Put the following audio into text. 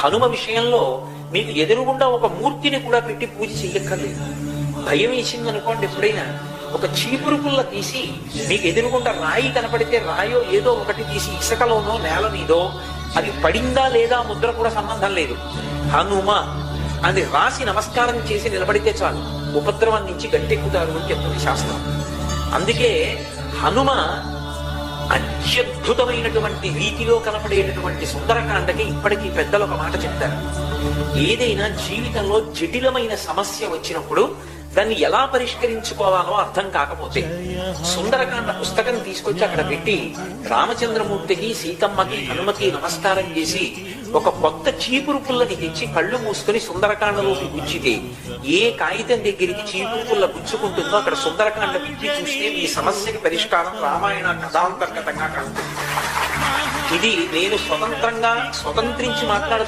హనుమ విషయంలో మీకు ఎదురుగుండా ఒక మూర్తిని కూడా పెట్టి పూజ చెయ్యక్కర్లేదు. భయం వేసింది అనుకోండి, ఎప్పుడైనా ఒక చీపురు పుల్ల తీసి మీకు ఎదురుగుండా రాయి కనపడితే రాయో ఏదో ఒకటి తీసి ఇసుకలోనో నేల మీదో అది పడిందా లేదా ముద్ర కూడా సంబంధం లేదు, హనుమ అది రాసి నమస్కారం చేసి నిలబడితే చాలు, ఉపద్రవం నుంచి గట్టెక్కుతారు అని చెప్తుంది శాస్త్రం. అందుకే హనుమ అత్యద్భుతమైనటువంటి రీతిలో కనపడేటటువంటి సుందరకాండకి ఇప్పటికీ పెద్దలు ఒక మాట చెప్తారు. ఏదైనా జీవితంలో జటిలమైన సమస్య వచ్చినప్పుడు దాన్ని ఎలా పరిష్కరించుకోవాలో అర్థం కాకపోతే సుందరకాండ పుస్తకం తీసుకొచ్చి అక్కడ పెట్టి రామచంద్రమూర్తికి, సీతమ్మకి, హనుమకి నమస్కారం చేసి ఒక కొత్త చీపురు పుల్లని తెచ్చి కళ్ళు మూసుకుని సుందరకాండలోకి గుచ్చితే ఏ కాగితం దగ్గరికి చీపురు పుల్ల గుచ్చుకుంటుందో అక్కడ సుందరకాండ విప్పి చూస్తే మీ సమస్యకి పరిష్కారం రామాయణ కథాంతర్గతంగా కలుగుతుంది. ఇది నేను స్వతంత్రించి మాట్లాడుతూ